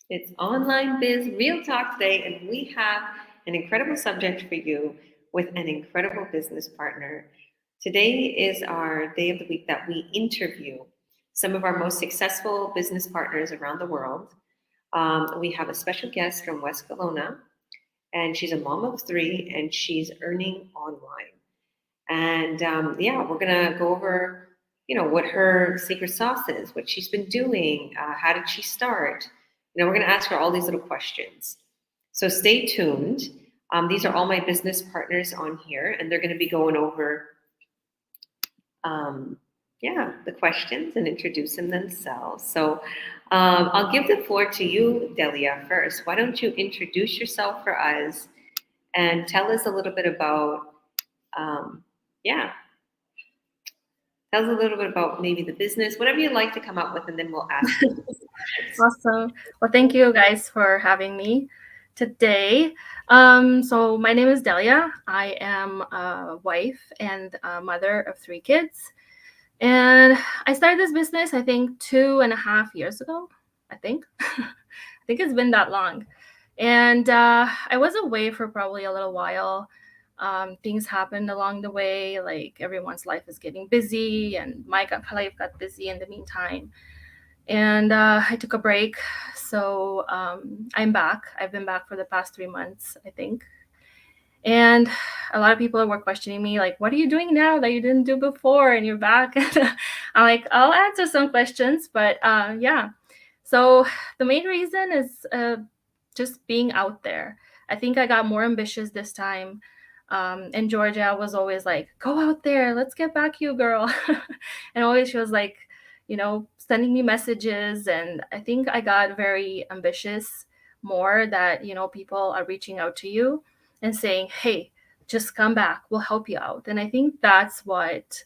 It's Online Biz Real Talk today, and we have an incredible subject for you with an incredible business partner. Today is our day of the week that we interview some of our most successful business partners around the world. We have a special guest from West Kelowna, and she's a mom of three, and she's earning online. And yeah, we're gonna go over, what her secret sauce is, what she's been doing, how did she start. We're gonna ask her all these little questions. So stay tuned. These are all my business partners on here, and they're gonna be going over, um, yeah, the questions and introducing themselves. So I'll give the floor to you, Delia, first. Why don't you introduce yourself for us and tell us a little bit about, um, yeah, tell us a little bit about maybe the business, whatever you'd like to come up with, and then we'll ask you. Awesome. Well, thank you guys for having me today. So my name is Delia. I am a wife and a mother of three kids. And I started this business, I think, 2.5 years ago. I think. I think it's been that long. And I was away for probably a little while. Things happened along the way, like everyone's life is getting busy, and life got busy in the meantime, and I took a break. So I'm back. I've been back for the past 3 months, I think. And a lot of people were questioning me, like, what are you doing now that you didn't do before and you're back? I'm like, I'll answer some questions, but yeah. So the main reason is just being out there. I think I got more ambitious this time. In Georgia was always like, go out there, let's get back you, girl. And always she was like, sending me messages. And I think I got very ambitious more that, people are reaching out to you and saying, hey, just come back, we'll help you out. And I think that's what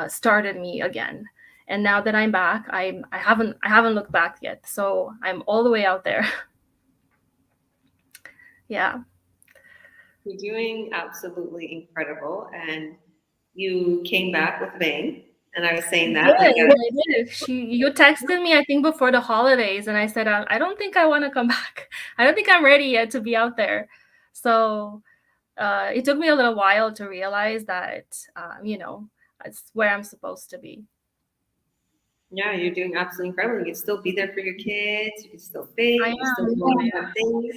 started me again. And now that I'm back, I haven't looked back yet. So I'm all the way out there. Yeah. You're doing absolutely incredible, and you came back with a bang. And I was saying that, like, I did. You texted me, I think, before the holidays, and I said, I don't think I want to come back. I don't think I'm ready yet to be out there. So it took me a little while to realize that, it's where I'm supposed to be. yeah, you're doing absolutely incredible. You can still be there for your kids. You can still bake. I You can still am. do all the fun things.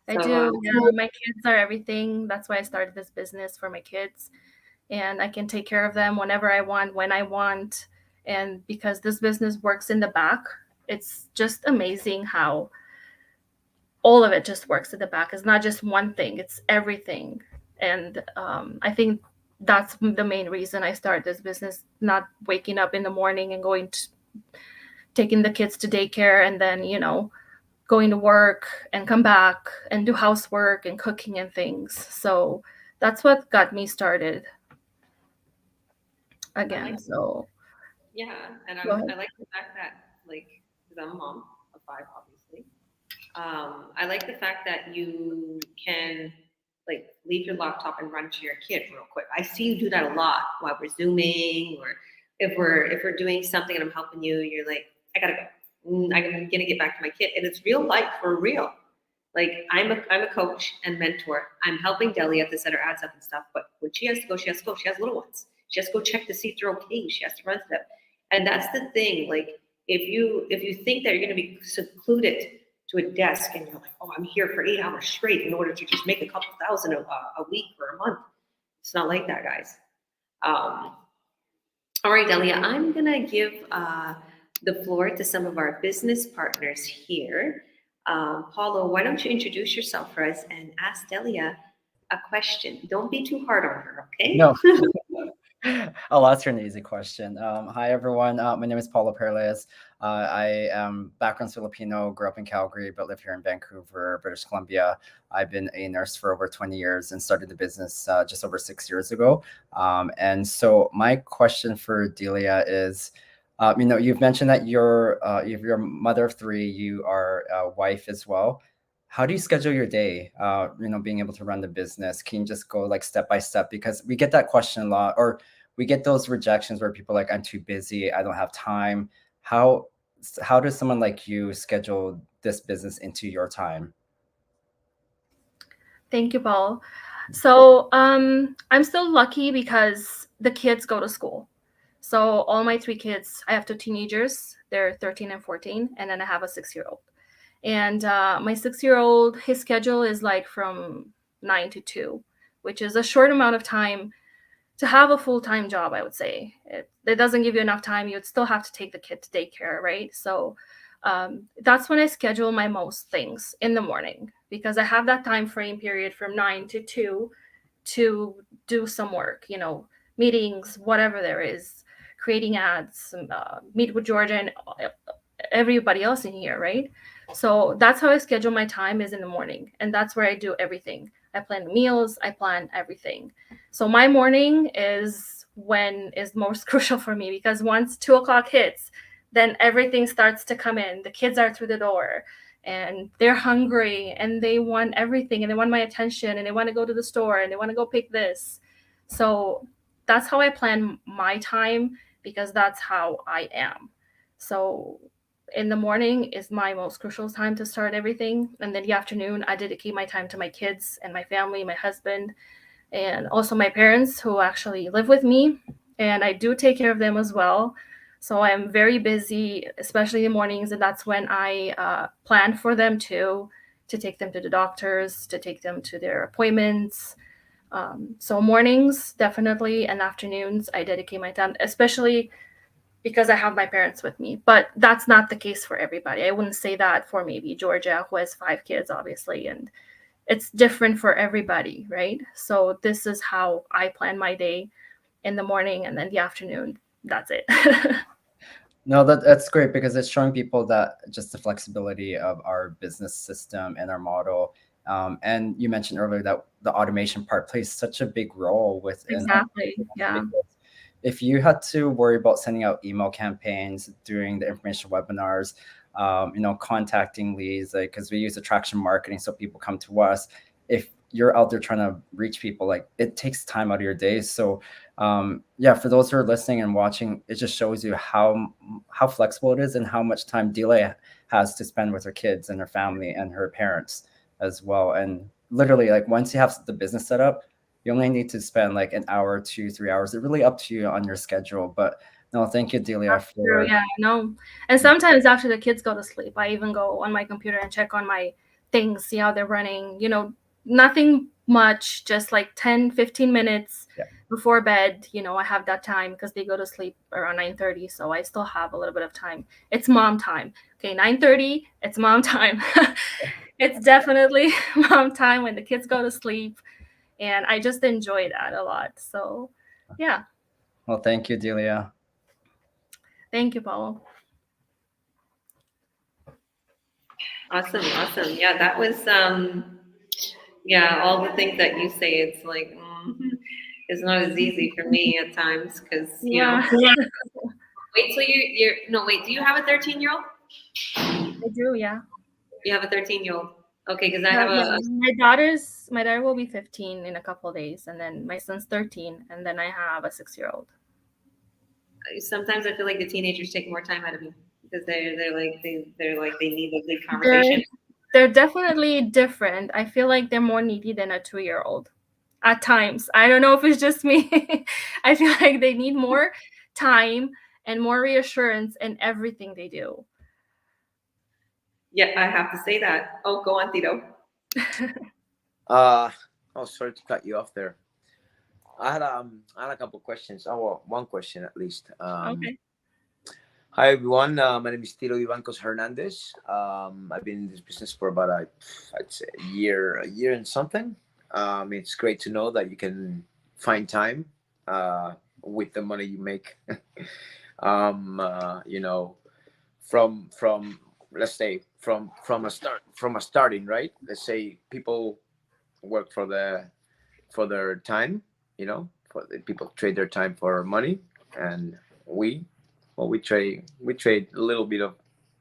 I So do. Yeah, my kids are everything. That's why I started this business for my kids. And I can take care of them whenever I want, when I want. And because this business works in the back, it's just amazing how all of it just works at the back. It's not just one thing, it's everything. And I think that's the main reason I started this business, not waking up in the morning and taking the kids to daycare and then, going to work and come back and do housework and cooking and things. So that's what got me started I like, again. So yeah, and go ahead. I like the fact that, like, because I'm a mom of five, obviously. I like the fact that you can, like, leave your laptop and run to your kid real quick. I see you do that a lot while we're zooming, or if we're doing something and I'm helping you. You're like, I gotta go. I'm gonna get back to my kid, and it's real life for real. Like, I'm a coach and mentor. I'm helping Delia to set her ads up and stuff. But when she has to go, she has to go. She has little ones. She has to go check to see if they're okay. She has to run to them, and that's the thing. Like, if you think that you're going to be secluded to a desk and you're like, oh, I'm here for 8 hours straight in order to just make a couple thousand a week or a month, it's not like that, guys. Um, all right, Delia, I'm gonna give the floor to some of our business partners here. Paulo, why don't you introduce yourself for us and ask Delia a question? Don't be too hard on her, okay? No, I'll ask her an easy question. Hi, everyone. My name is Paulo Perles. I am background Filipino, grew up in Calgary, but live here in Vancouver, British Columbia. I've been a nurse for over 20 years and started the business just over 6 years ago. And so my question for Delia is, you've mentioned that you're a mother of three, you are a wife as well. How do you schedule your day? Being able to run the business, can you just go like step by step? Because we get that question a lot, or we get those rejections where people are like, I'm too busy, I don't have time. How how does someone like you schedule this business into your time? Thank you, Paul. So I'm still lucky because the kids go to school. So all my three kids, I have two teenagers. They're 13 and 14, and then I have a 6-year-old. And my 6-year-old, his schedule is like from 9 to 2, which is a short amount of time to have a full-time job. I would say it doesn't give you enough time. You'd still have to take the kid to daycare, right? So that's when I schedule my most things in the morning, because I have that time frame period from 9 to 2 to do some work, meetings, whatever there is, creating ads, meet with Georgia and everybody else in here, right? So that's how I schedule my time, is in the morning, and that's where I do everything. I plan the meals, I plan everything. So my morning is when is most crucial for me, because once 2 o'clock hits, then everything starts to come in. The kids are through the door and they're hungry and they want everything and they want my attention and they want to go to the store and they want to go pick this. So that's how I plan my time, because that's how I am. So in the morning is my most crucial time to start everything. And then the afternoon, I dedicate my time to my kids and my family, my husband, and also my parents who actually live with me. And I do take care of them as well. So I'm very busy, especially in the mornings. And that's when I plan for them too, to take them to the doctors, to take them to their appointments. So mornings, definitely, and afternoons, I dedicate my time, especially because I have my parents with me. But that's not the case for everybody. I wouldn't say that for maybe Georgia, who has 5 kids, obviously, and it's different for everybody, right? So this is how I plan my day, in the morning, and then the afternoon. That's it. No, that's great, because it's showing people that just the flexibility of our business system and our model. And you mentioned earlier that the automation part plays such a big role within our Exactly. business, Yeah. because if you had to worry about sending out email campaigns, doing the information webinars, contacting leads, like, because we use attraction marketing, so people come to us. If you're out there trying to reach people, like, it takes time out of your day. So yeah, for those who are listening and watching, it just shows you how flexible it is and how much time Delia has to spend with her kids and her family and her parents as well. And literally, like, once you have the business set up, you only need to spend like an hour, 2, 3 hours. It's really up to you on your schedule. But no, thank you, Delia, True. for Yeah. No. And sometimes after the kids go to sleep, I even go on my computer and check on my things, see how they're running. Nothing much, just like 10, 15 minutes yeah. before bed. I have that time because they go to sleep around 9:30. So I still have a little bit of time. It's mom time. Okay, 9:30, it's mom time. It's definitely mom time when the kids go to sleep. And I just enjoy that a lot. So yeah. Well, thank you, Delia. Thank you, Paul. Awesome. Yeah, that was yeah, all the things that you say, it's like it's not as easy for me at times because Yeah. Wait, so you're no wait, do you have a 13-year-old? I do, yeah. You have a 13-year-old. Okay, because I have Yeah, a my daughter will be 15 in a couple of days, and then my son's 13, and then I have a 6-year-old. sometimes I feel like the teenagers take more time out of me because they're like they need a big They're conversation. they're definitely different. I feel like they're more needy than a 2-year-old at times. I don't know if it's just me. I feel like they need more time and more reassurance in everything they do. Yeah, I have to say that. Oh, go on, Tito. Oh, sorry to cut you off there. I had a couple questions. Oh, well, one question at least. Okay. Hi everyone. My name is Tito Ivancos Hernandez. I've been in this business for about I'd say a year and something. It's great to know that you can find time with the money you make. You know, from let's say from a starting, right? Let's say people work for their time, for the people trade their time for money, and we we trade a little bit of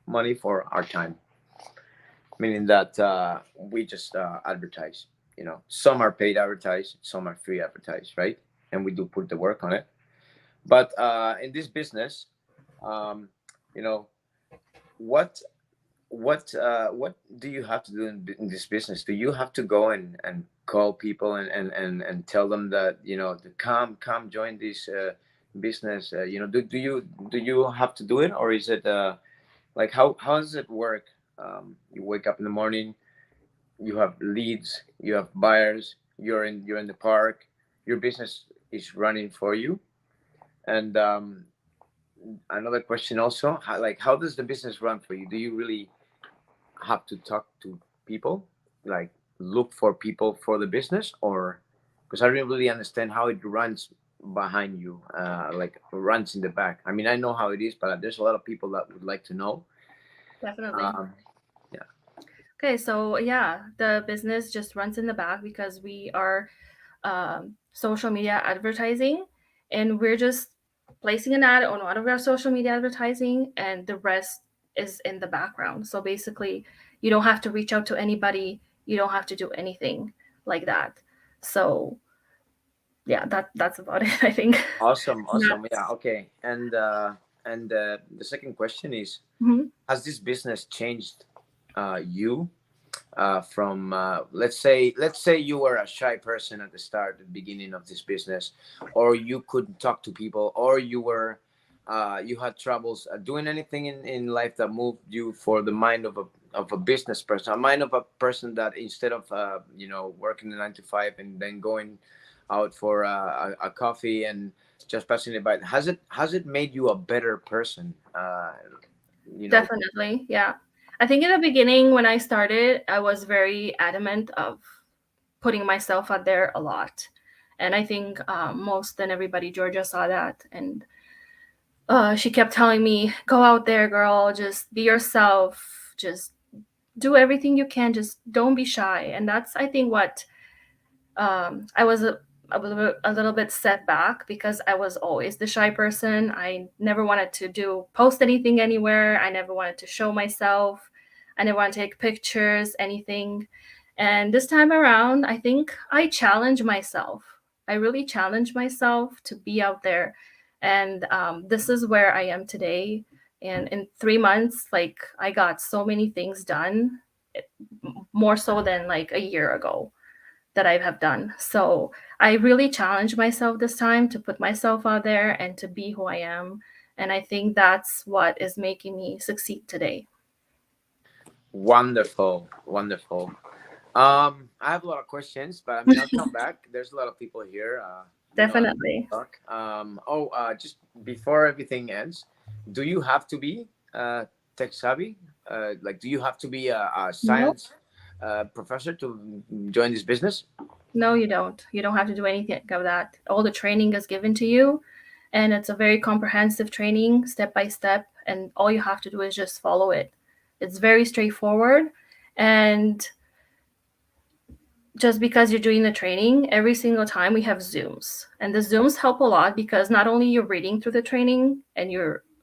money for our time, meaning that we just advertise. Some are paid advertise, some are free advertise, right? And we do put the work on it. But in this business, um, you know what what do you have to do in this business? Do you have to go and call people and tell them that, you know, to come join this business? You know, do you have to do it, or is it like how does it work? You wake up in the morning, you have leads, you have buyers, you're in the park, your business is running for you. And another question also, how does the business run for you? Do you really have to talk to people, like look for people for the business, or because I don't really understand how it runs behind you, like runs in the back. I mean, I know how it is, but there's a lot of people that would like to know. Definitely. um, yeah. Okay, so yeah, the business just runs in the back because we are social media advertising, and we're just placing an ad on one of our social media advertising, and the rest is in the background. So basically, you don't have to reach out to anybody, you don't have to do anything like that. So yeah, that's about it, I think. Awesome, yeah, That's, okay. And the second question is, mhm. has this business changed you from let's say you were a shy person at the start, the beginning of this business, or you couldn't talk to people, or you had troubles doing anything in life that moved you for the mind of a business person, a mind of a person that instead of working the 9 to 5 and then going out for a coffee and just passing it by, has it made you a better person, you know? Definitely, yeah. I think in the beginning when I started, I was very adamant of putting myself out there a lot. And I think most and everybody, Georgia, saw that. And she kept telling me, go out there, girl, just be yourself, just do everything you can, just don't be shy. And that's, I think, what I was a little bit set back because I was always the shy person. I never wanted to post anything anywhere. I never wanted to show myself. I never wanted to take pictures, anything. And this time around, I think I challenged myself. I really challenged myself to be out there. And this is where I am today. And in 3 months, like I got so many things done, more so than like a year ago that I have done. So I really challenged myself this time to put myself out there and to be who I am. And I think that's what is making me succeed today. Wonderful, wonderful. I have a lot of questions, but I mean, I'll come back. There's a lot of people here. I love Definitely. to talk. Just before everything ends, do you have to be tech savvy? Like, do you have to be a No, science professor to join this business? no, you don't. You don't have to do anything of that. All the training is given to you, and it's a very comprehensive training, step by step. And all you have to do is just follow it. It's very straightforward. And just because you're doing the training, every single time we have Zooms. And the Zooms help a lot because not only you're reading through the training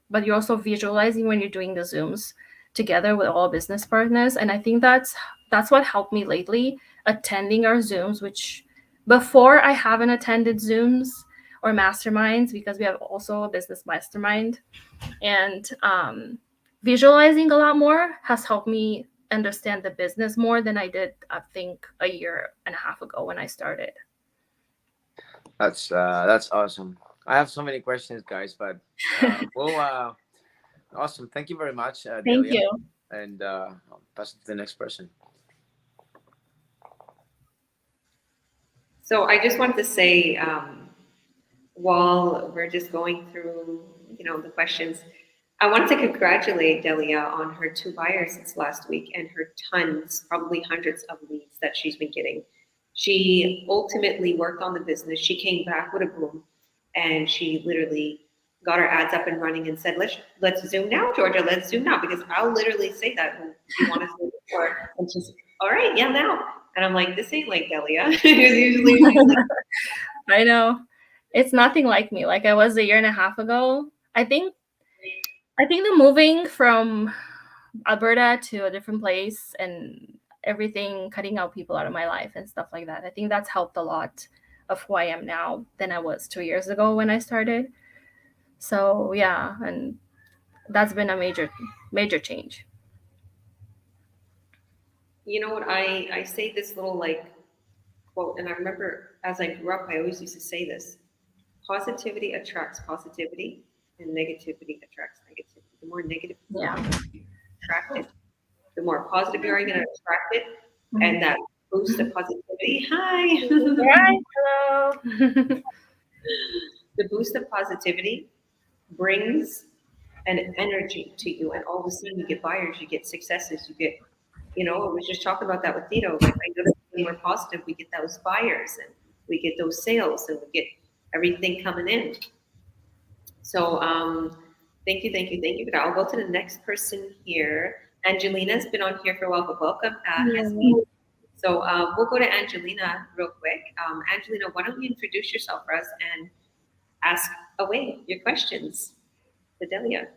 but you're also visualizing when you're doing the Zooms together with all business partners. And I think that's what helped me lately, attending our Zooms, which before I haven't attended Zooms or masterminds because we have also a business mastermind. And visualizing a lot more has helped me understand the business more than I did, I think, a year and a half ago when I started. That's awesome. I have so many questions, guys, but awesome. Thank you very much, Thank Delia, you. and I'll pass it to the next person. So I just wanted to say, while we're just going through, the questions, I wanted to congratulate Delia on her 2 buyers since last week and her tons, probably hundreds of leads that she's been getting. She ultimately worked on the business. She came back with a boom, and she literally got her ads up and running and said, "Let's Zoom now, Georgia. Let's Zoom now," because I'll literally say that when you want to Zoom before, and she's all right, yeah, now. And I'm like, this ain't like Delia. Usually she's like, I know. It's nothing like me. Like I was a year and a half ago. I think the moving from Alberta to a different place and everything, cutting out people out of my life and stuff like that. I think that's helped a lot of who I am now than I was 2 years ago when I started. So yeah, and that's been a major major change. You know what? I say this little like quote, and I remember as I grew up, I always used to say this: positivity attracts positivity, and negativity attracts negativity. The more negative you Yeah. attract it, the more positive you are going to attract it, and that boost of positivity. Hi. Right. Hello. The boost of positivity brings an energy to you, and all of a sudden you get buyers, you get successes, you get, I was just talking about that with Tito. Like I know that when we're positive, we get those buyers and we get those sales and we get everything coming in. So thank you, thank you, thank you. But I'll go to the next person here. Angelina's been on here for a while, but welcome, Hasmin. So we'll go to Angelina real quick. Angelina, why don't you introduce yourself for us and ask away your questions to Delia.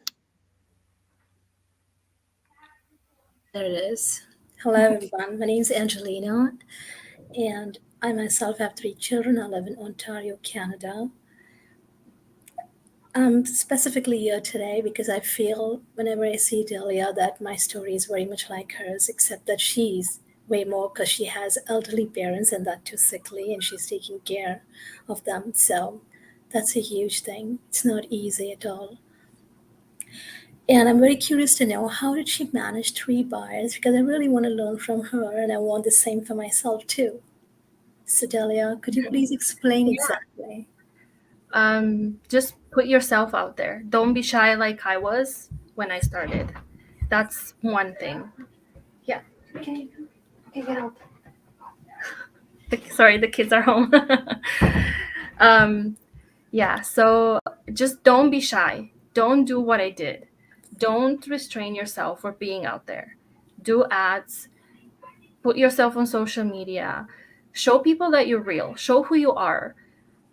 There it is. Hello, everyone. My name is Angelina, and I myself have 3 children. I live in Ontario, Canada. I'm specifically here today because I feel whenever I see Delia that my story is very much like hers, except that she's way more because she has elderly parents and that too sickly, and she's taking care of them. So that's a huge thing. It's not easy at all. And I'm very curious to know, how did she manage 3 buyers? Because I really want to learn from her and I want the same for myself too. So Delia, could you please explain exactly? Just put yourself out there. Don't be shy like I was when I started. That's one thing. Yeah. Okay, get out. Sorry, the kids are home. Yeah, so just don't be shy. Don't do what I did. Don't restrain yourself for being out there. Do ads, put yourself on social media, show people that you're real, show who you are.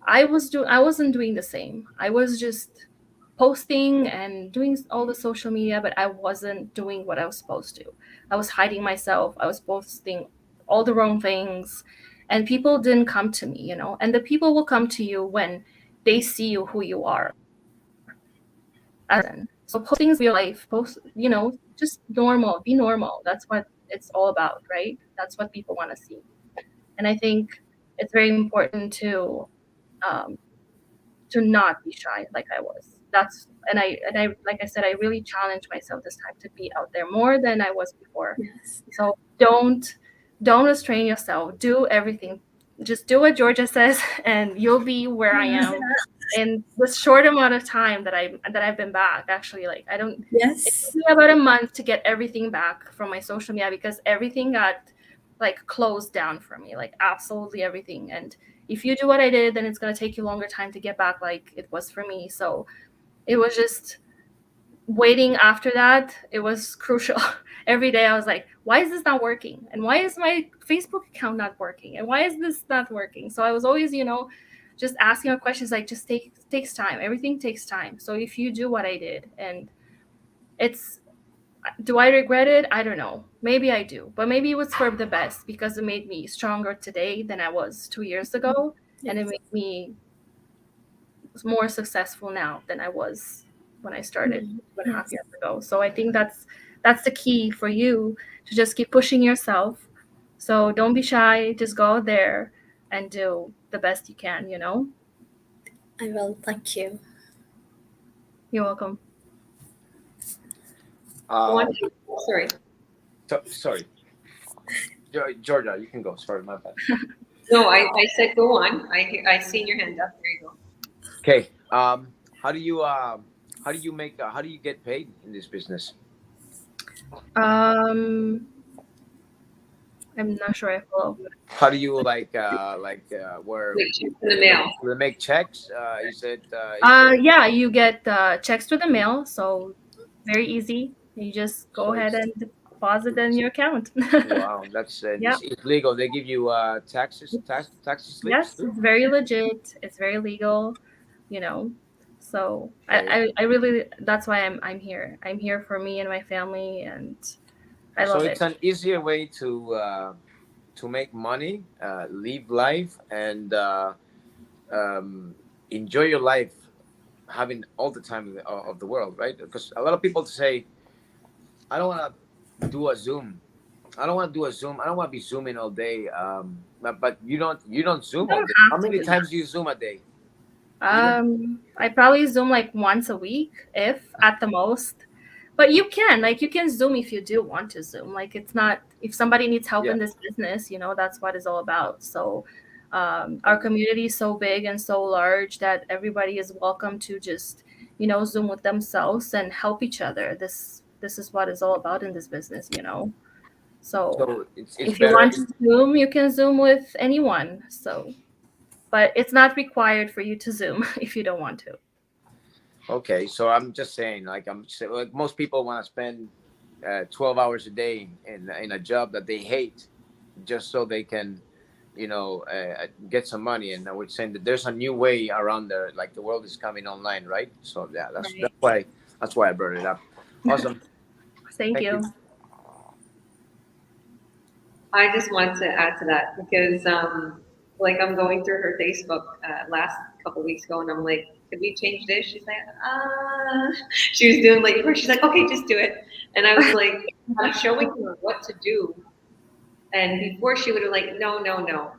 I wasn't doing the same. I was just posting and doing all the social media, but I wasn't doing what I was supposed to. I was hiding myself. I was posting all the wrong things, and people didn't come to me, And the people will come to you when they see you who you are. So posting real life, just normal, be normal. That's what it's all about, right? That's what people want to see. And I think it's very important to not be shy like I was. And I like I said, I really challenged myself this time to be out there more than I was before. Yes. So don't restrain yourself. Do everything. Just do what Georgia says, and you'll be where I am in this short amount of time that I've been back. Actually, like it Yes. took me about a month to get everything back from my social media because everything got like closed down for me, like absolutely everything. And if you do what I did, then it's going to take you longer time to get back like it was for me. So it was just waiting after that. It was crucial. Every day I was like, why is this not working? And why is my Facebook account not working? And why is this not working? So I was always, just asking questions, like just takes time. Everything takes time. So if you do what I did, and do I regret it? I don't know. Maybe I do, but maybe it was for the best because it made me stronger today than I was 2 years ago. Yes. And it made me more successful now than I was when I started 2.5 years ago. So I think that's the key for you, to just keep pushing yourself. So don't be shy. Just go out there and do the best you can, I will. Thank you. You're welcome. Sorry. Sorry. Georgia, you can go. Sorry, my bad. No, I said go on. I seen your hand up. There you go. Okay. How do you get paid in this business? I'm not sure I follow. How do you where In the mail. do they make checks? Yeah, you get checks through the mail, so very easy. You just go ahead and deposit in your account. Wow, that's Yeah. it's legal. They give you tax slips. Yes, it's very legit. It's very legal, So Okay. I really, that's why I'm here. I'm here for me and my family, and I love So it. it's an easier way to make money, live life, and enjoy your life, having all the time of the world, right? Because a lot of people say, I don't want to do a Zoom. I don't want to do a Zoom. I don't want to be zooming all day. But you don't You Zoom all don't day. How have to many do that. times do you Zoom a day? You don't. I probably Zoom like once a week, if at the most. But you can Zoom if you do want to Zoom. Like it's not if somebody needs help Yeah. in this business, that's what it's all about. So our community is so big and so large that everybody is welcome to just, Zoom with themselves and help each other. This is what it's all about in this business. So So it's if you better. want to Zoom, you can Zoom with anyone. So but it's not required for you to Zoom if you don't want to. Okay, so I'm just saying, like most people want to spend 12 hours a day in a job that they hate, just so they can, get some money. And I was saying that there's a new way around there. Like the world is coming online, right? So yeah, that's Right. that's why that's why I brought it up. Awesome, Thank thank you. you. I just wanted to add to that because, like, I'm going through her Facebook last couple weeks ago, and I'm like, "Could we change this?" She's like, She was doing like, she's like, "Okay, just do it," and I was like, I'm showing her what to do, and before she would have like, "No, no, no,"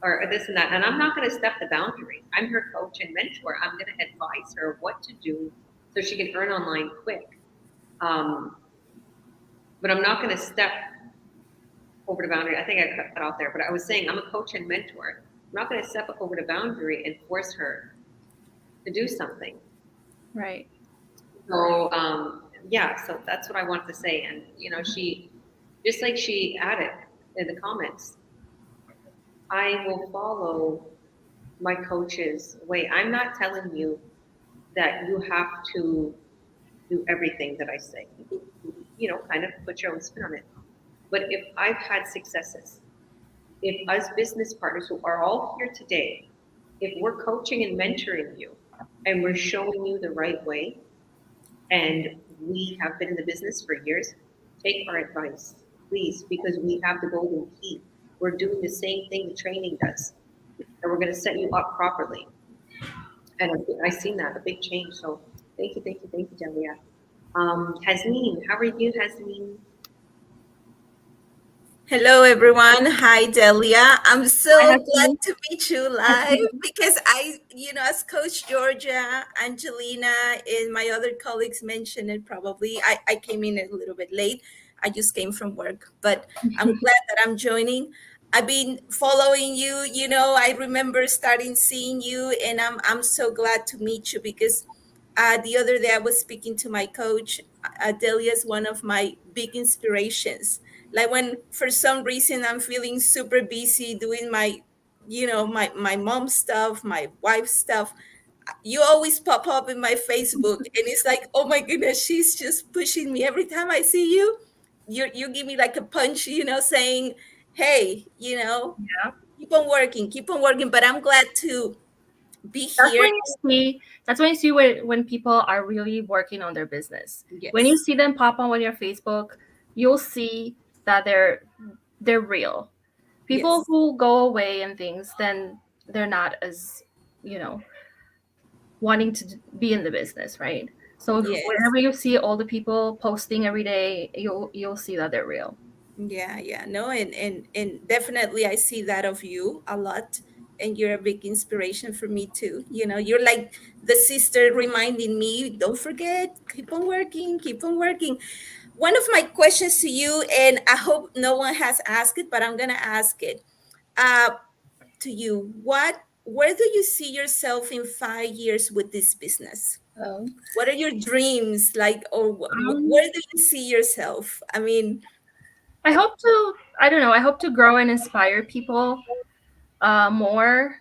or this and that, and I'm not going to step the boundary. I'm her coach and mentor. I'm going to advise her what to do so she can earn online quick. Um, but I'm not going to step over the boundary. I think I cut that out there, but I was saying I'm a coach and mentor. I'm not going to step over the boundary and force her to do something. Right. So yeah, so that's what I wanted to say. And she just like she added in the comments, I will follow my coach's way. I'm not telling you that you have to do everything that I say. Kind of put your own spin on it. But if I've had successes, if us business partners who are all here today, if we're coaching and mentoring you and we're showing you the right way, and we have been in the business for years, take our advice, please, because we have the golden key. We're doing the same thing the training does, and we're going to set you up properly. And I've seen that, a big change. So thank you, Delia. Hasneen, how are you, Haseen? Hello, everyone. Hi, Delia. I'm I so have glad to. to meet you live because as Coach Georgia, Angelina, and my other colleagues mentioned it probably. I came in a little bit late. I just came from work, but I'm glad that I'm joining. I've been following you. I remember starting seeing you, and I'm so glad to meet you because the other day I was speaking to my coach. Delia is one of my big inspirations, like when for some reason I'm feeling super busy doing my mom's stuff, my wife's stuff, you always pop up in my Facebook, and it's like, oh my goodness, she's just pushing me every time I see you. You give me like a punch, saying, hey, Yeah. keep on working. But I'm glad to be That's here. when you see. That's when you see when people are really working on their business. When you Yes, see them pop on your Facebook, you'll see that they're real. People yes, who go away and things, then they're not as, you know, wanting to be in the business, right? So yes. whenever you see all the people posting every day, you'll see that they're real. Yeah, no, and definitely I see that of you a lot, and you're a big inspiration for me too. You're like the sister reminding me, don't forget, keep on working, keep on working. One of my questions to you, and I hope no one has asked it, but I'm gonna ask it uh, to you. Where do you see yourself in 5 years with this business? So, What are your dreams like, or um, where do you see yourself? I mean, I hope to. I don't know. I hope to grow and inspire people more,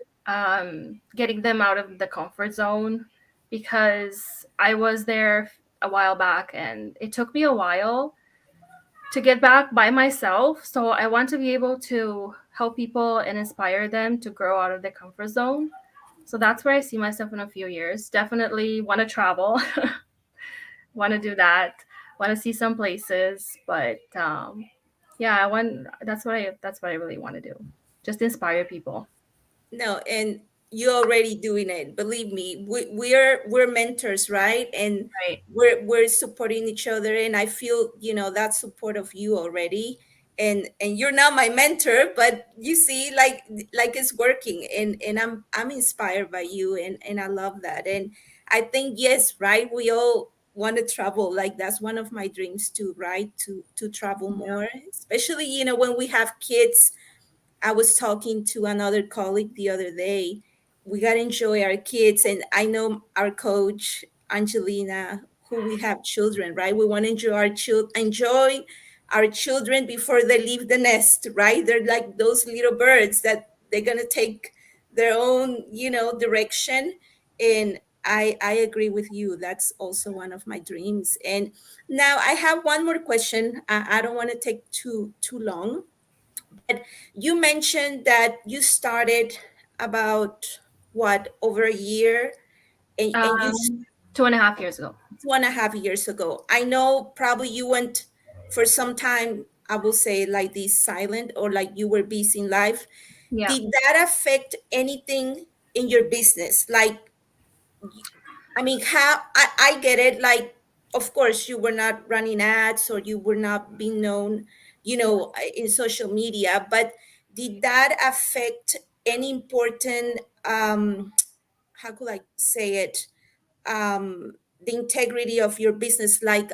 getting them out of the comfort zone because I was there a while back and it took me a while to get back by myself. So I want to be able to help people and inspire them to grow out of their comfort zone. So that's where I see myself in a few years. Definitely want to travel, want to do that, want to see some places, but yeah, that's what I really want to do. Just inspire people. no, and you're already doing it. Believe me, we're mentors, right? And Right. we're supporting each other, and I feel, that support of you already. And you're not my mentor, but you see, like it's working, and I'm inspired by you, and I love that. And I think, yes, right, we all want to travel. Like, that's one of my dreams too, right? To travel more, especially, when we have kids. I was talking to another colleague the other day. We got to enjoy our kids. And I know our coach, Angelina, who we have children, right? We want to enjoy our children before they leave the nest, right? They're like those little birds that they're going to take their own, direction. And I agree with you. That's also one of my dreams. And now I have one more question. I don't want to take too long. You mentioned that you started about what, over a year, and you Um, 2.5 years ago. 2.5 years ago. I know probably you went for some time, I will say, like this, silent, or like you were busy in life. Yeah. Did that affect anything in your business? Like, I mean, how I get it. Like, of course, you were not running ads, or you were not being known, in social media. But did that affect any important, how could I say it, the integrity of your business? Like,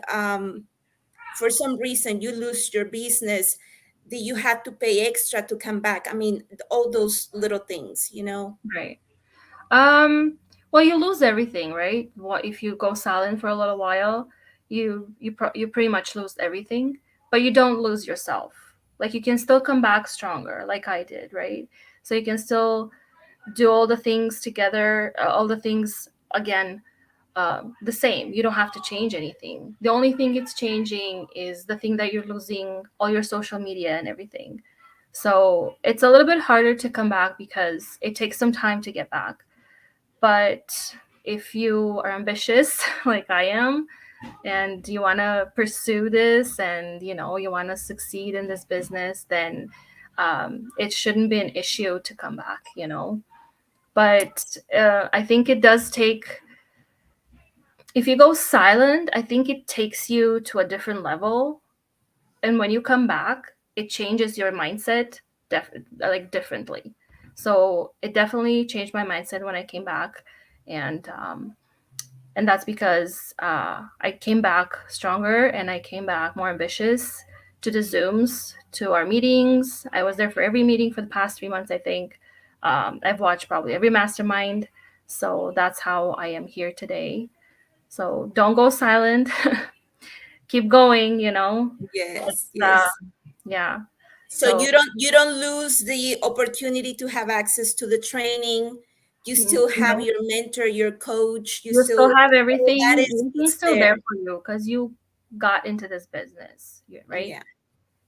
for some reason, you lose your business. Do you have to pay extra to come back? I mean, all those little things. Right. Um, well, you lose everything, right? What if you go silent for a little while? You pretty much lose everything, but you don't lose yourself. Like, you can still come back stronger, like I did, right? So you can still do all the things together, all the things again, the same. You don't have to change anything. The only thing it's changing is the thing that you're losing all your social media and everything. So it's a little bit harder to come back because it takes some time to get back. But if you are ambitious, like I am, and you want to pursue this, and you want to succeed in this business, then it shouldn't be an issue to come back. But I think it does take, if you go silent, I think it takes you to a different level. And when you come back, it changes your mindset like differently. So it definitely changed my mindset when I came back. And that's because I came back stronger, and I came back more ambitious to the Zooms, to our meetings. I was there for every meeting for the past 3 months, I think. I've watched probably every mastermind. So that's how I am here today. So don't go silent. Keep going. Yes, It's, yes. yeah. So So you don't lose the opportunity to have access to the training. You still have your mentor, your coach. You you still, still have all that everything. is Everything's still there. there for you because you got into this business, right? Yeah.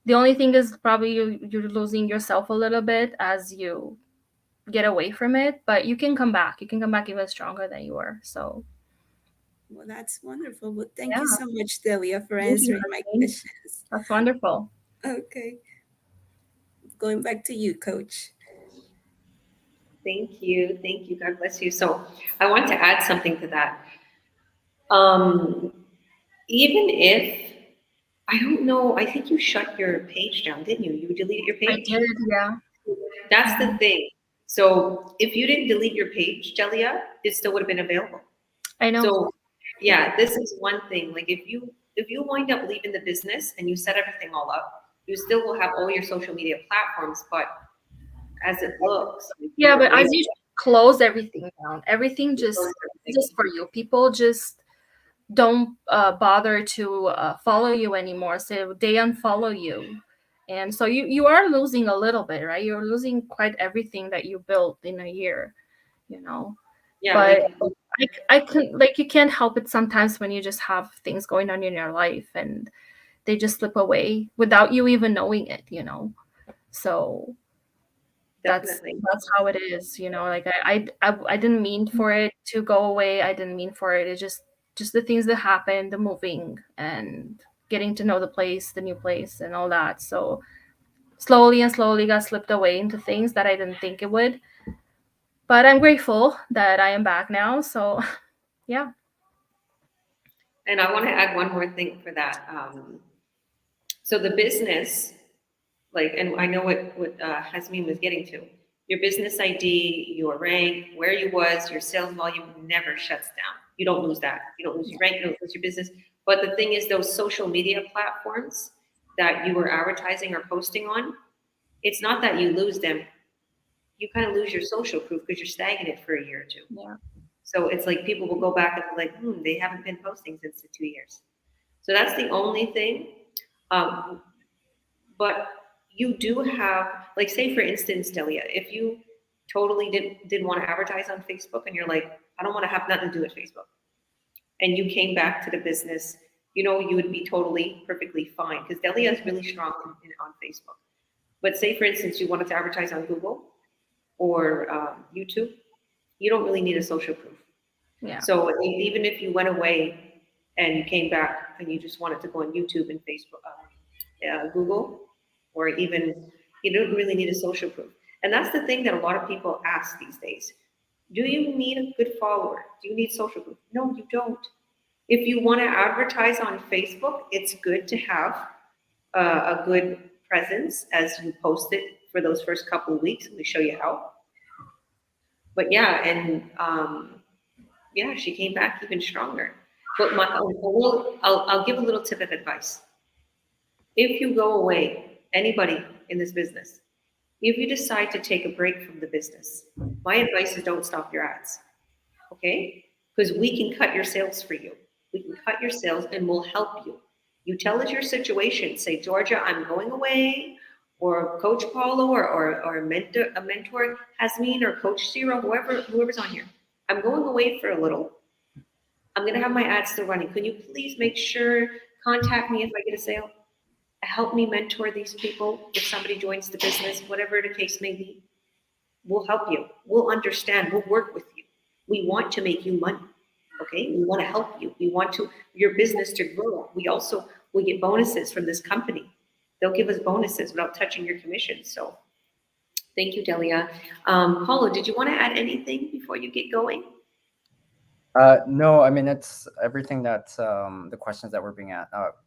The only thing is probably you're losing yourself a little bit as you get away from it, but you can come back. You can come back even stronger than you were. So Well, that's wonderful. Well, thank yeah, you so much, Delia, for thank you, answering my Christine. questions. That's wonderful. Okay. Going back to you, coach. Thank you. Thank you. God bless you. So I want to add something to that. Even if, I don't know, I think you shut your page down, didn't you? You deleted your I page? did, yeah. That's the thing. So if you didn't delete your page, Delia, it still would have been available. I know. So yeah, this is one thing. Like if you wind up leaving the business and you set everything all up, you still will have all your social media platforms, but as it looks, like, Yeah, you're but as away you close everything down, everything from just everything. for you. People just don't bother to follow you anymore, so they unfollow you. And so you are losing a little bit, right? You're losing quite everything that you built in a year, you know. Yeah, But like I can, like, you can't help it sometimes when you just have things going on in your life and they just slip away without you even knowing it. So that's definitely. that's how it is. Like I didn't mean for it to go away. I didn't mean for it. It's just the things that happen, the moving and getting to know the place, the new place, and all that. So slowly and slowly got slipped away into things that I didn't think it would. but I'm grateful that I am back now. So yeah. And I want to add one more thing for that. So the business, like, and I know what Hasmin was getting to. Your business ID, your rank, where you was, your sales volume never shuts down. You don't lose that. You don't lose your rank. You don't lose your business. But the thing is, those social media platforms that you were advertising or posting on, it's not that you lose them. You kind of lose your social proof because you're stagnant for a year or two. Yeah. So it's like people will go back and be like, they haven't been posting since the 2 years. So that's the only thing. But you do have, like, say for instance, Delia, if you totally didn't want to advertise on Facebook and you're like, I don't want to have nothing to do with Facebook, and you came back to the business, you would be totally perfectly fine because Delia is really strong on Facebook. But say for instance, you wanted to advertise on Google or YouTube, you don't really need a social proof. Yeah. So even if you went away and you came back and you just wanted to go on YouTube and Facebook, Google, or even you don't really need a social proof. And that's the thing that a lot of people ask these days. Do you need a good follower? Do you need social proof? No, you don't. If you want to advertise on Facebook, it's good to have a good presence as you post it for those first couple of weeks. We show you how. But yeah, and yeah, she came back even stronger. But I'll give a little tip of advice. If you go away, anybody in this business, if you decide to take a break from the business, my advice is don't stop your ads, okay? Because we can cut your sales for you. We can cut your sales and we'll help you. You tell us your situation. Say, Georgia, I'm going away, or Coach Paulo, or a mentor Hasmin, or Coach Zero, whoever's on here. I'm going away for a little. I'm gonna have my ads still running. Can you please make sure, contact me if I get a sale? Help me mentor these people. If somebody joins the business, whatever the case may be, we'll help you. We'll understand. We'll work with you. We want to make you money. Okay. We want to help you. We want your business to grow. We get bonuses from this company. They'll give us bonuses without touching your commission. So thank you, Delia. Paulo, did you want to add anything before you get going? No, I mean, it's everything that the questions that were being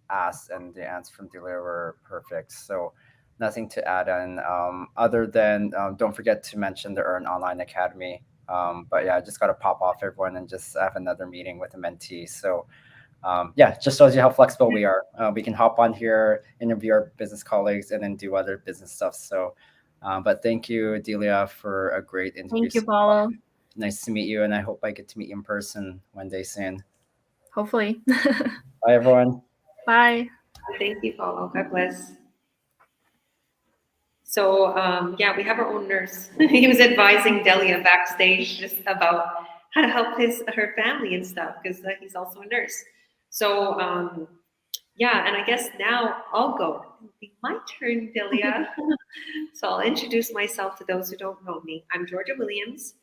asked and the answers from Delia were perfect. So nothing to add on other than don't forget to mention the Earn Online Academy. But yeah, I just got to pop off everyone and just have another meeting with a mentee. So yeah, just shows you how flexible we are. We can hop on here, interview our business colleagues, and then do other business stuff. So, but thank you, Delia, for a great interview. Thank you, Paulo. Nice to meet you, and I hope I get to meet you in person one day soon. Hopefully. Bye, everyone. Bye. Thank you, Paulo. God bless. So yeah, we have our own nurse. He was advising Delia backstage just about how to help her family and stuff because he's also a nurse. So yeah, and I guess now I'll go. It'll be my turn, Delia. So I'll introduce myself to those who don't know me. I'm Georgia Williams.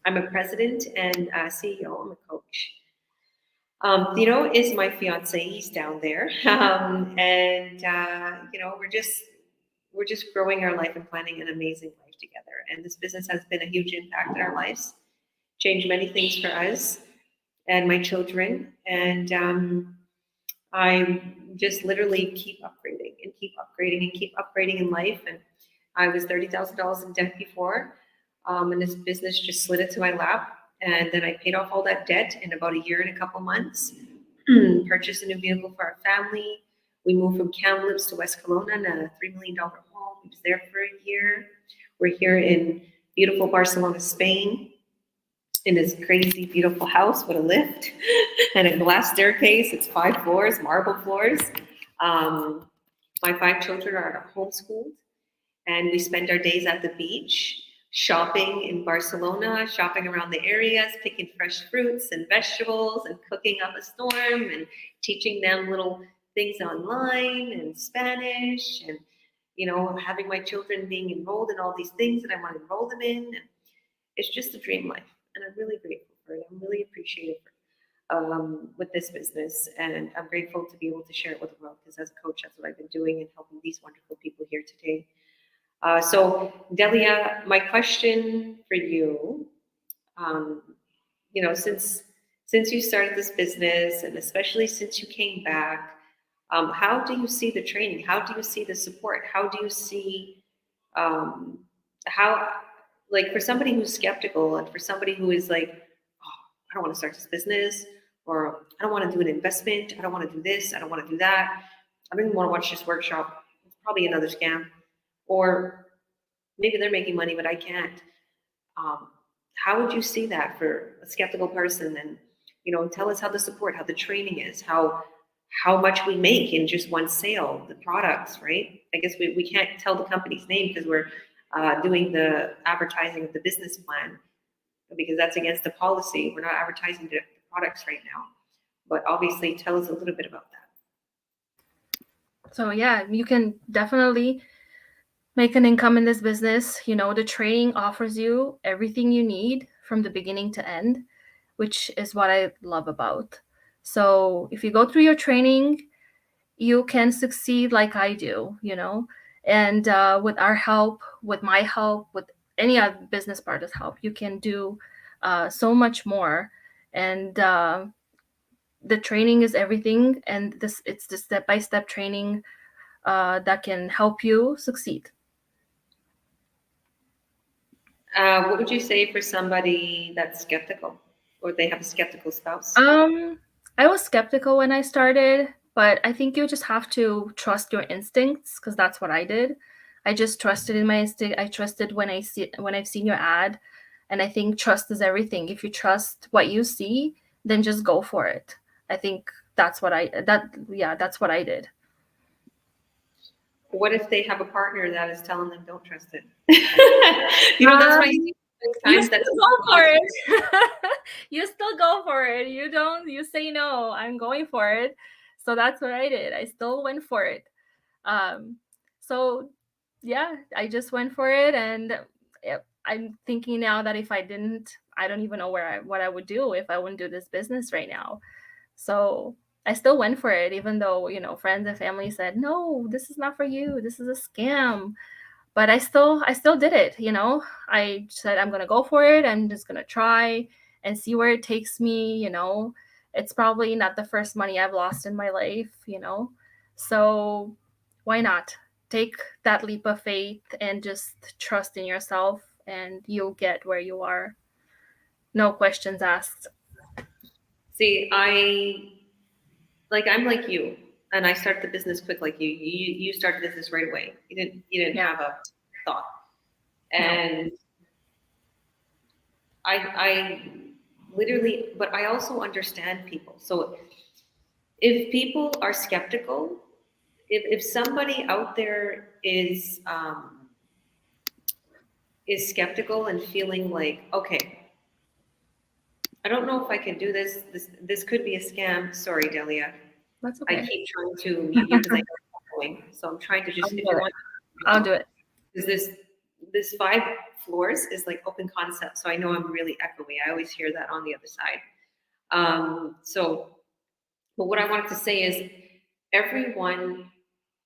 I'm a president and CEO. I'm a coach. Theo is my fiance. He's down there, and we're just growing our life and planning an amazing life together. And this business has been a huge impact in our lives, changed many things for us and my children. And I just literally keep upgrading and keep upgrading and keep upgrading in life. And I was $30,000 in debt before, and this business just slid into my lap. And then I paid off all that debt in about a year and a couple months, purchased a new vehicle for our family. We moved from Kamloops to West Kelowna in a $3 million home. We was there for a year. We're here in beautiful Barcelona, Spain, in this crazy, beautiful house with a lift and a glass staircase. It's 5 floors, marble floors. My 5 children are homeschooled, and we spend our days at the beach, shopping in Barcelona, shopping around the areas, picking fresh fruits and vegetables and cooking up a storm and teaching them little things online and Spanish and, having my children being enrolled in all these things that I want to enroll them in. And it's just a dream life. And I'm really grateful for it. I'm really appreciative with this business. And I'm grateful to be able to share it with the world because as a coach, that's what I've been doing and helping these wonderful people here today. So Delia, my question for you You know, since you started this business, and especially since you came back, how do you see the training? How do you see the support? How do you see um, how, like, for somebody who's skeptical and for somebody who is like, oh, I don't want to start this business, or I don't want to do an investment, I don't want to do this, I don't want to do that, I don't even want to watch this workshop, it's probably another scam, or maybe they're making money but I can't. um, how would you see that for a skeptical person? And tell us how the support, how the training is, how much we make in just one sale, the products, right? I guess we can't tell the company's name because we're doing the advertising of the business plan, because that's against the policy. We're not advertising the products right now, but obviously tell us a little bit about that. So yeah, you can definitely make an income in this business. The training offers you everything you need from the beginning to end, which is what I love about. So if you go through your training, you can succeed like I do, and with our help, with my help, with any other business partner's help, you can do so much more. And the training is everything, and it's the step-by-step training that can help you succeed. What would you say for somebody that's skeptical, or they have a skeptical spouse? I was skeptical when I started, but I think you just have to trust your instincts, because that's what I did. I just trusted in my instinct. I trusted when I've seen your ad, and I think trust is everything. If you trust what you see, then just go for it. I think that's what I did. What if they have a partner that is telling them don't trust it? That's why you still go for it. You still go for it. You say no, I'm going for it. So that's what I did. I still went for it. So yeah, I just went for it, and I'm thinking now that if I didn't, I don't even know what I would do if I wouldn't do this business right now. So I still went for it, even though, friends and family said, no, this is not for you. This is a scam. But I still did it. I said, I'm going to go for it. I'm just going to try and see where it takes me. It's probably not the first money I've lost in my life, so why not take that leap of faith and just trust in yourself, and you'll get where you are. No questions asked. See, I'm like you, and I started the business quick like you. You started business right away. You didn't have a thought, and I literally, but I also understand people. So if people are skeptical, if somebody out there is skeptical and feeling like, okay, I don't know if I can do this. This could be a scam. Sorry, Delia. That's okay. I keep trying to mute you because I know I'm going. So I'm trying to just, I'll do it. Because this 5 floors is like open concept. So I know I'm really echoey. I always hear that on the other side. But what I wanted to say is, everyone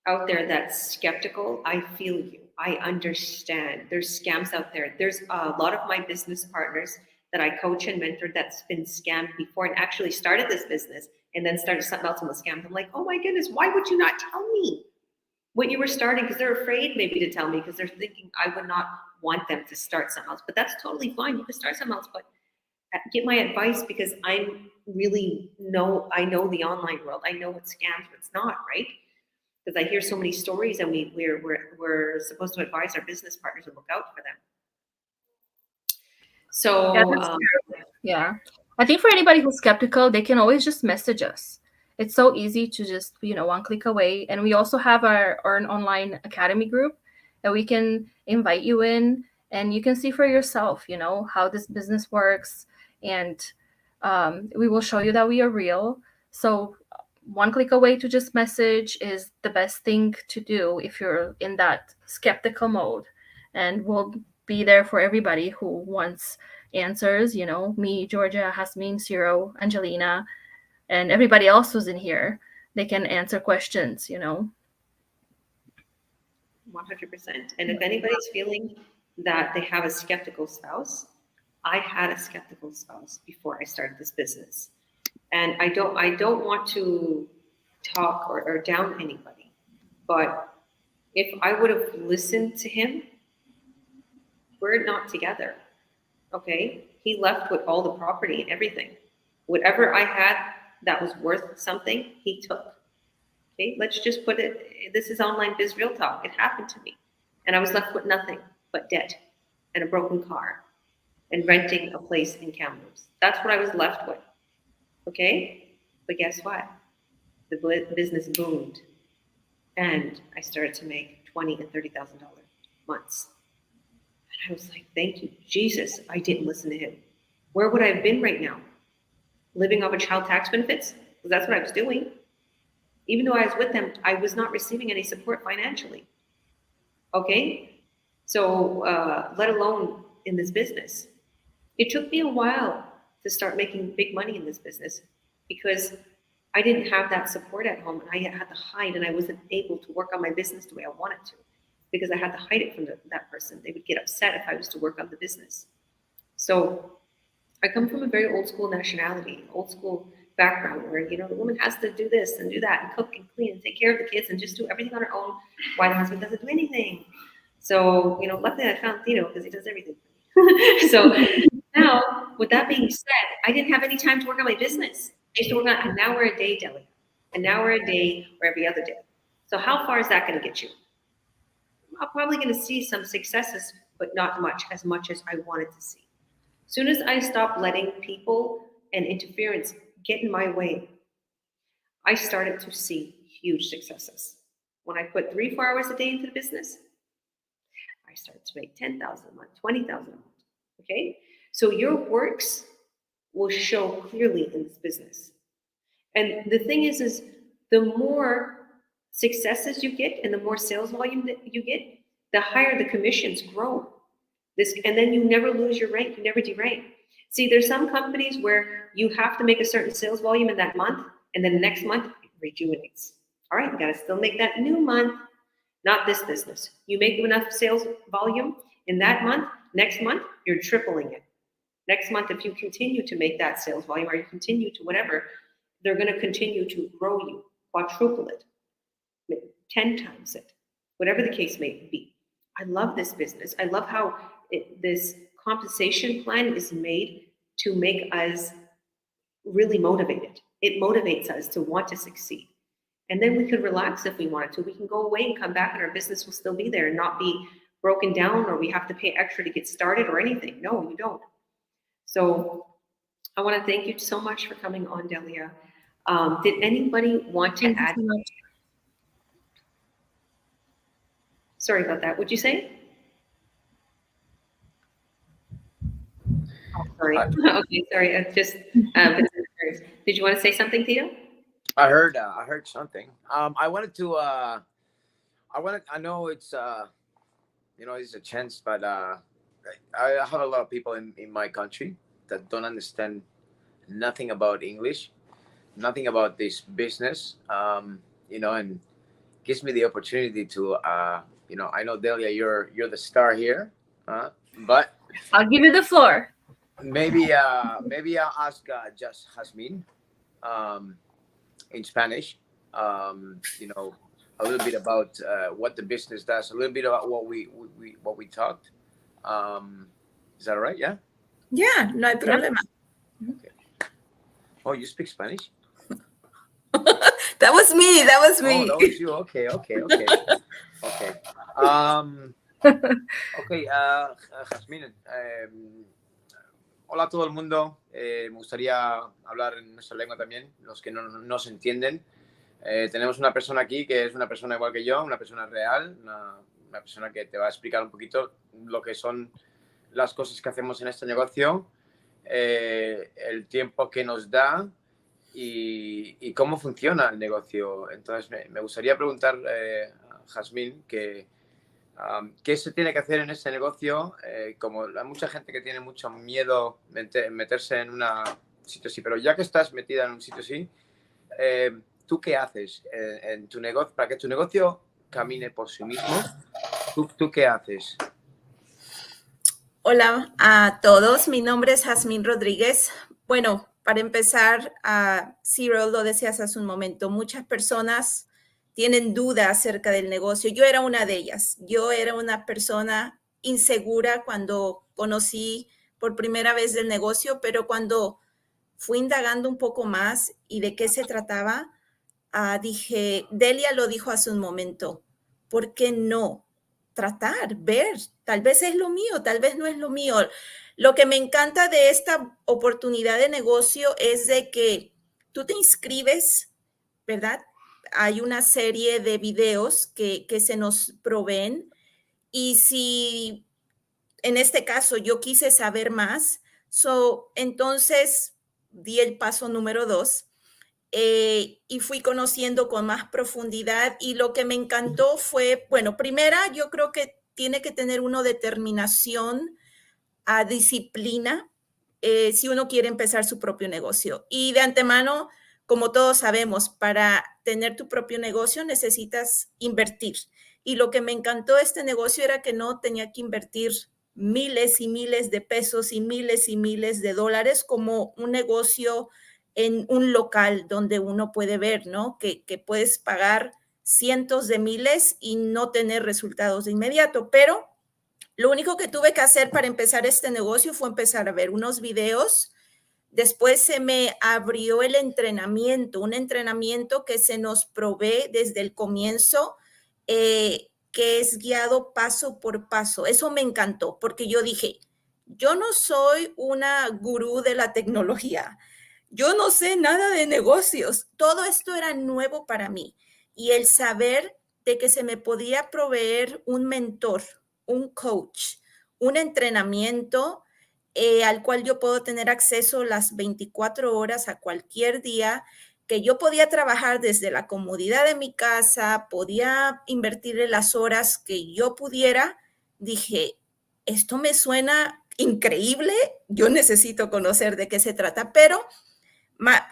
out there that's skeptical, I feel you. I understand. There's scams out there. There's a lot of my business partners that I coach and mentor that's been scammed before, and actually started this business and then started something else and was scammed. I'm like, oh my goodness, why would you not tell me what you were starting? Because they're afraid maybe to tell me, because they're thinking I would not want them to start something else. But that's totally fine. You can start something else, but get my advice, because I know the online world. I know what's scams, what's not, right? Because I hear so many stories, and we're supposed to advise our business partners and look out for them. So yeah, I think for anybody who's skeptical, they can always just message us. It's so easy to just, one click away. And we also have our Earn Online Academy group that we can invite you in, and you can see for yourself, how this business works. And we will show you that we are real. So one click away to just message is the best thing to do if you're in that skeptical mode. And we'll be there for everybody who wants answers. Me, Georgia, Hasmin, Ciro, Angelina, and everybody else who's in here. They can answer questions. 100%. And if anybody's feeling that they have a skeptical spouse, I had a skeptical spouse before I started this business. And I don't want to talk or down anybody, but if I would have listened to him, we're not together. Okay? He left with all the property and everything. Whatever I had that was worth something, he took. Okay? Let's just put it, this is online biz real talk. It happened to me. And I was left with nothing but debt and a broken car and renting a place in Kamloops. That's what I was left with. Okay? But guess what? The business boomed. And I started to make $20,000 and $30,000 months. And I was like, thank you, Jesus, I didn't listen to him. Where would I have been right now? Living off of child tax benefits? Because that's what I was doing. Even though I was with them, I was not receiving any support financially. Okay? So, let alone in this business. It took me a while to start making big money in this business because I didn't have that support at home and I had to hide and I wasn't able to work on my business the way I wanted to because I had to hide it from that person. They would get upset if I was to work on the business. So I come from a very old school nationality, old school background where, the woman has to do this and do that and cook and clean and take care of the kids and just do everything on her own while the husband doesn't do anything. So, luckily I found Tito because he does everything. So now, with that being said, I didn't have any time to work on my business. I used to work on an hour a day, Delia. An hour a day or every other day. So how far is that going to get you? I'm probably going to see some successes, but not as much as I wanted to see. As soon as I stopped letting people and interference get in my way, I started to see huge successes. When I put 3-4 hours a day into the business, I started to make $10,000 a month, $20,000 a month. Okay? So your works will show clearly in this business. And the thing is the more successes you get and the more sales volume that you get, the higher the commissions grow. And then you never lose your rank, you never derank. See, there's some companies where you have to make a certain sales volume in that month, and then next month it rejuvenates. All right, you gotta still make that new month. Not this business. You make enough sales volume in that month, next month, you're tripling it. Next month, if you continue to make that sales volume or you continue to whatever, they're going to continue to grow you, quadruple it, 10 times it, whatever the case may be. I love this business. I love how this compensation plan is made to make us really motivated. It motivates us to want to succeed. And then we could relax if we wanted to. We can go away and come back and our business will still be there and not be broken down or we have to pay extra to get started or anything. No, you don't. So I want to thank you so much for coming on, Delia. Did anybody want to add? So much. Sorry about that. What'd you say? Oh, sorry. Okay, sorry. I just did you want to say something, Tito? I heard something. I wanted to. I know it's it's a chance, but I have a lot of people in my country that don't understand nothing about English, nothing about this business. And gives me the opportunity to. I know Delia, you're the star here, but I'll give you the floor. maybe I'll ask just Jasmine. In Spanish, a little bit about what the business does, a little bit about what we talked. Is that all right? Yeah. Yeah, no problema. Okay. Oh, you speak Spanish? That was me. That was me. Oh, that was you. Okay. Okay. Jasmine. Hola a todo el mundo. Me gustaría hablar en nuestra lengua también, los que no se entienden. Tenemos una persona aquí que es una persona igual que yo, una persona real, una persona que te va a explicar un poquito lo que son las cosas que hacemos en este negocio, el tiempo que nos da y cómo funciona el negocio. Entonces, me gustaría preguntar a Jasmine ¿qué se tiene que hacer en este negocio? Como hay mucha gente que tiene mucho miedo meterse en un sitio así, pero ya que estás metida en un sitio así, ¿tú qué haces en tu negocio para que tu negocio camine por sí mismo? ¿Tú qué haces? Hola a todos, mi nombre es Jazmín Rodríguez. Bueno, para empezar, Cyril, lo decías hace un momento, muchas personas tienen dudas acerca del negocio. Yo era una de ellas. Yo era una persona insegura cuando conocí por primera vez el negocio, pero cuando fui indagando un poco más y de qué se trataba, dije, Delia lo dijo hace un momento, ¿por qué no tratar, ver? Tal vez es lo mío, tal vez no es lo mío. Lo que me encanta de esta oportunidad de negocio es de que tú te inscribes, ¿verdad? Hay una serie de videos que se nos proveen y si en este caso yo quise saber más, entonces di el paso número 2 y fui conociendo con más profundidad y lo que me encantó fue, bueno, primera, yo creo que tiene que tener uno determinación, a disciplina, si uno quiere empezar su propio negocio. Y de antemano, como todos sabemos, para tener tu propio negocio necesitas invertir. Y lo que me encantó de este negocio era que no tenía que invertir miles y miles de pesos y miles de dólares como un negocio en un local donde uno puede ver, ¿no? Que puedes pagar cientos de miles y no tener resultados de inmediato, pero lo único que tuve que hacer para empezar este negocio fue empezar a ver unos videos. Después se me abrió el entrenamiento, un entrenamiento que se nos provee desde el comienzo, que es guiado paso por paso. Eso me encantó porque yo dije, yo no soy una gurú de la tecnología, yo no sé nada de negocios, todo esto era nuevo para mí y el saber de que se me podía proveer un mentor, un coach, un entrenamiento al cual yo puedo tener acceso las 24 horas a cualquier día, que yo podía trabajar desde la comodidad de mi casa, podía invertirle las horas que yo pudiera. Dije, esto me suena increíble, yo necesito conocer de qué se trata, pero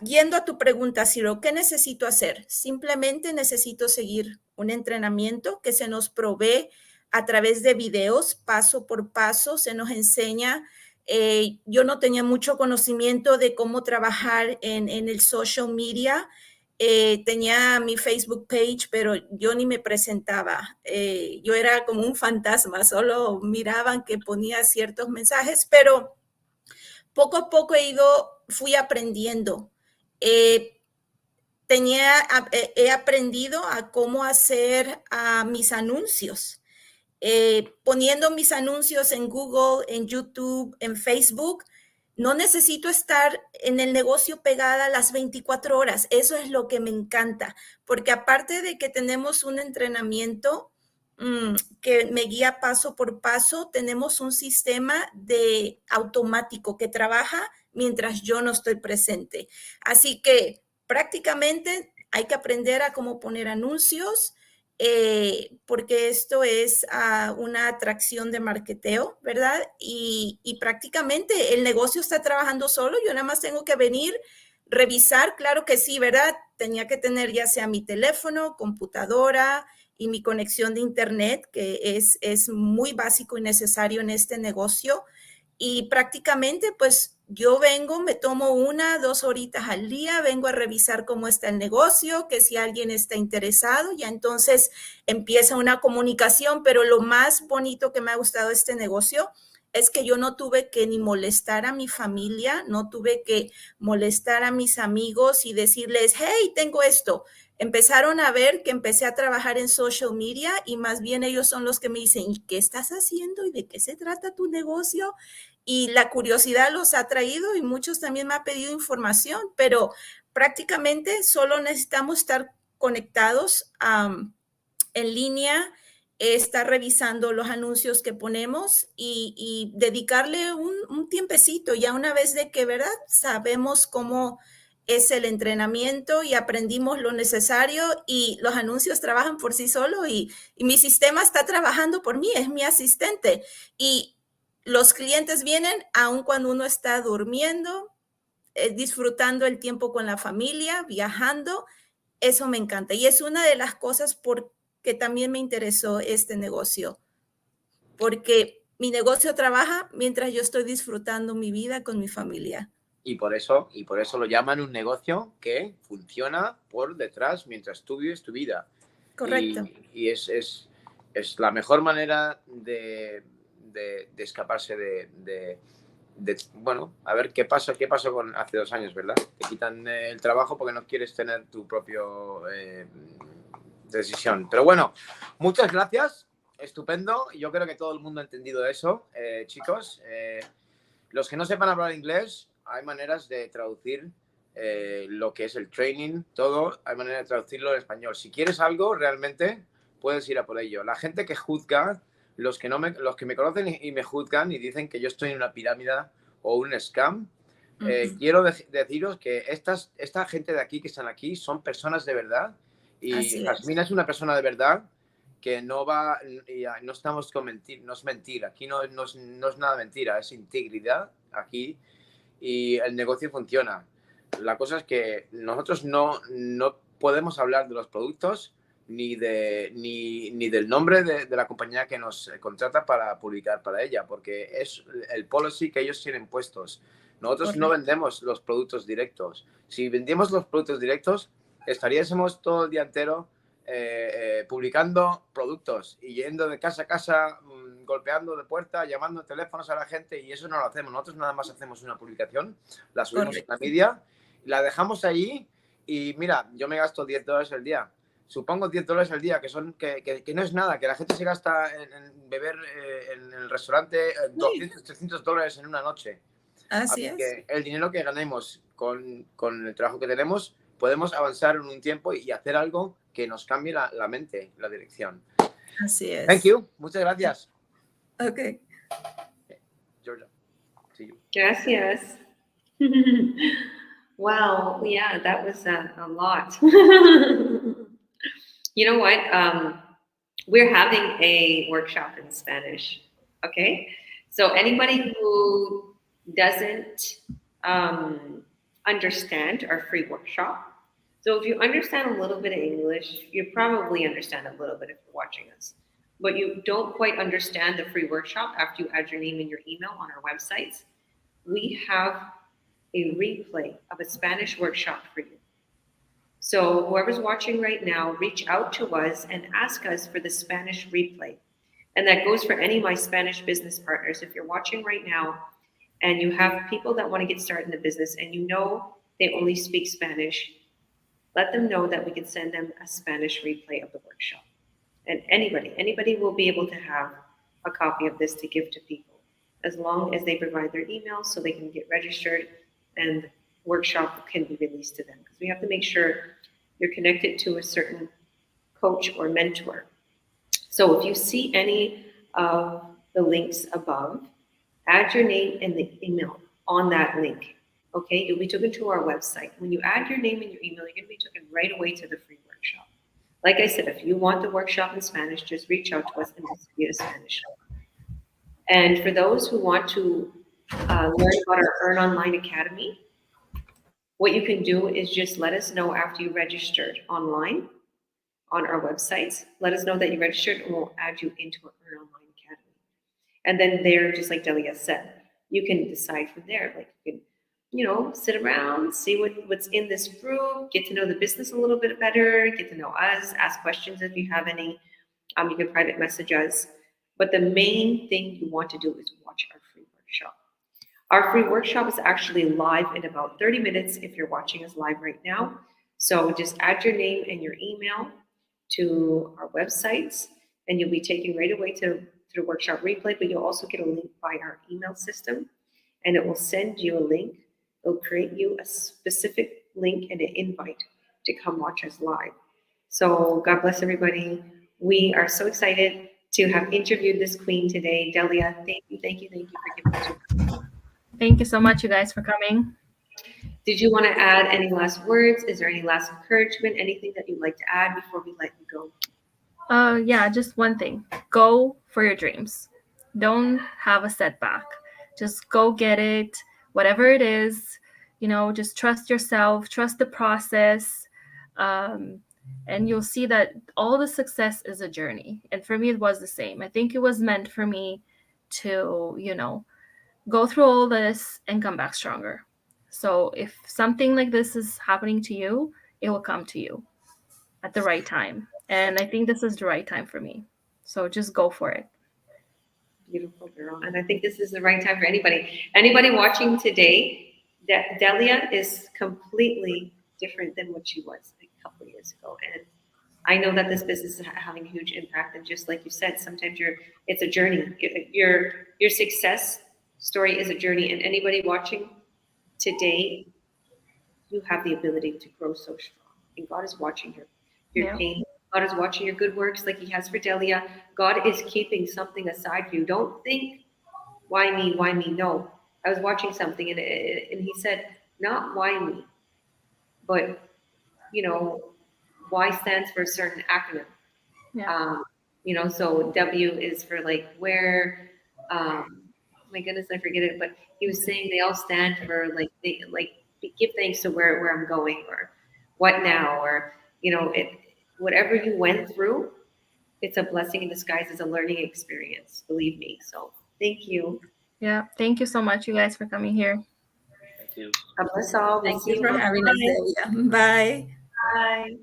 yendo a tu pregunta, Ciro, ¿qué necesito hacer? Simplemente necesito seguir un entrenamiento que se nos provee a través de videos, paso por paso, se nos enseña. Yo no tenía mucho conocimiento de cómo trabajar en el social media. Tenía mi Facebook page, pero yo ni me presentaba. Yo era como un fantasma, solo miraban que ponía ciertos mensajes, pero poco a poco fui aprendiendo. He aprendido a cómo hacer mis anuncios. Poniendo mis anuncios en Google, en YouTube, en Facebook, no necesito estar en el negocio pegada las 24 horas. Eso es lo que me encanta, porque aparte de que tenemos un entrenamiento que me guía paso por paso, tenemos un sistema de automático que trabaja mientras yo no estoy presente. Así que prácticamente hay que aprender a cómo poner anuncios, porque esto es una atracción de marketeo, ¿verdad? Y prácticamente el negocio está trabajando solo, yo nada más tengo que venir, revisar, claro que sí, ¿verdad? Tenía que tener ya sea mi teléfono, computadora y mi conexión de internet, que es muy básico y necesario en este negocio. Y prácticamente, pues yo vengo, me tomo 1-2 horitas al día, vengo a revisar cómo está el negocio, que si alguien está interesado, ya entonces empieza una comunicación, pero lo más bonito que me ha gustado de este negocio es que yo no tuve que ni molestar a mi familia, no tuve que molestar a mis amigos y decirles, hey, tengo esto. Empezaron a ver que empecé a trabajar en social media y más bien ellos son los que me dicen, ¿y qué estás haciendo? ¿Y de qué se trata tu negocio? Y la curiosidad los ha traído y muchos también me han pedido información, pero prácticamente solo necesitamos estar conectados en línea, estar revisando los anuncios que ponemos y dedicarle un tiempecito, ya una vez de que, ¿verdad? Sabemos cómo es el entrenamiento y aprendimos lo necesario y los anuncios trabajan por sí solo y mi sistema está trabajando por mí, es mi asistente. Y los clientes vienen aun cuando uno está durmiendo, disfrutando el tiempo con la familia, viajando. Eso me encanta y es una de las cosas por que también me interesó este negocio, porque mi negocio trabaja mientras yo estoy disfrutando mi vida con mi familia. Y por eso lo llaman un negocio que funciona por detrás mientras tú vives tu vida. Correcto. Y es la mejor manera de escaparse bueno, a ver qué pasó con hace 2 años, ¿verdad? Te quitan el trabajo porque no quieres tener tu propio decisión. Pero bueno, muchas gracias. Estupendo. Yo creo que todo el mundo ha entendido eso, chicos. Los que no sepan hablar inglés, hay maneras de traducir lo que es el training, todo, hay manera de traducirlo en español. Si quieres algo, realmente puedes ir a por ello. La gente que juzga, los que me conocen y me juzgan y dicen que yo estoy en una pirámide o un scam, quiero deciros que esta gente de aquí que están aquí son personas de verdad y Jasmina es una persona de verdad que no va, no estamos con mentir, no es mentira, aquí no es nada mentira, es integridad aquí y el negocio funciona. La cosa es que nosotros no podemos hablar de los productos ni del nombre de la compañía que nos contrata para publicar para ella, porque es el policy que ellos tienen puestos. Nosotros no vendemos los productos directos. Si vendíamos los productos directos, estaríamos todo el día entero publicando productos y yendo de casa a casa, golpeando de puerta, llamando teléfonos a la gente, y eso no lo hacemos. Nosotros nada más hacemos una publicación, la subimos en la media, la dejamos allí y mira, yo me gasto $10 al día. Supongo $10 al día, que no es nada, que la gente se gasta en beber en el restaurante $200, $300 en una noche. Así es. Que el dinero que ganemos con el trabajo que tenemos, podemos avanzar en un tiempo y hacer algo que nos cambie la mente, la dirección. Así es. Thank you. Muchas gracias. Okay. Georgia, see you. Gracias. Wow, yeah, that was a lot. You know what? We're having a workshop in Spanish. Okay, so anybody who doesn't understand our free workshop, so if you understand a little bit of English, you probably understand a little bit if you're watching us, but you don't quite understand the free workshop after you add your name and your email on our websites, we have a replay of a Spanish workshop for you. So whoever's watching right now, reach out to us and ask us for the Spanish replay. And that goes for any of my Spanish business partners. If you're watching right now and you have people that want to get started in the business and you know they only speak Spanish, let them know that we can send them a Spanish replay of the workshop. And anybody will be able to have a copy of this to give to people as long as they provide their email so they can get registered and the workshop can be released to them. Because we have to make sure you're connected to a certain coach or mentor. So if you see any of the links above, add your name and the email on that link. Okay, you'll be taken to our website. When you add your name and your email, you're going to be taken right away to the free workshop. Like I said, if you want the workshop in Spanish, just reach out to us and we'll get a Spanish. And for those who want to learn about our Earn Online Academy, what you can do is just let us know after you registered online on our websites. Let us know that you registered and we'll add you into our Earn Online Academy. And then there, just like Delia said, you can decide from there. Like you can, sit around, see what's in this group, get to know the business a little bit better, get to know us, ask questions if you have any. You can private message us. But the main thing you want to do is watch our free workshop. Our free workshop is actually live in about 30 minutes if you're watching us live right now. So just add your name and your email to our websites and you'll be taken right away to the workshop replay, but you'll also get a link by our email system and it will send you a link. It'll create you a specific link and an invite to come watch us live. So God bless everybody. We are so excited to have interviewed this queen today. Delia, thank you for giving us your time. Thank you so much, you guys, for coming. Did you want to add any last words? Is there any last encouragement? Anything that you'd like to add before we let you go? Yeah, just one thing. Go for your dreams. Don't have a setback. Just go get it. Whatever it is, just trust yourself, trust the process. And you'll see that all the success is a journey. And for me, it was the same. I think it was meant for me to, go through all this and come back stronger. So if something like this is happening to you, it will come to you at the right time. And I think this is the right time for me. So just go for it. Beautiful girl. And I think this is the right time for anybody. Anybody watching today, Delia is completely different than what she was a couple of years ago. And I know that this business is having a huge impact. And just like you said, sometimes it's a journey. Your success story is a journey. And anybody watching today, you have the ability to grow so strong. And God is watching your Yeah. pain. God is watching your good works like he has for Delia. God is keeping something aside for you. Don't think, why me? Why me? No. I was watching something and he said, not why me, but, Y stands for a certain acronym. Yeah. So W is for like where, my goodness, I forget it, but he was saying they all stand for like, they like give thanks to where I'm going or what now, or, whatever you went through, it's a blessing in disguise. It's a learning experience, believe me. So thank you. Yeah. Thank you so much, you guys, for coming here. Thank you. God bless all. We'll Thank see you you for next having us, time. Delia. Bye. Bye.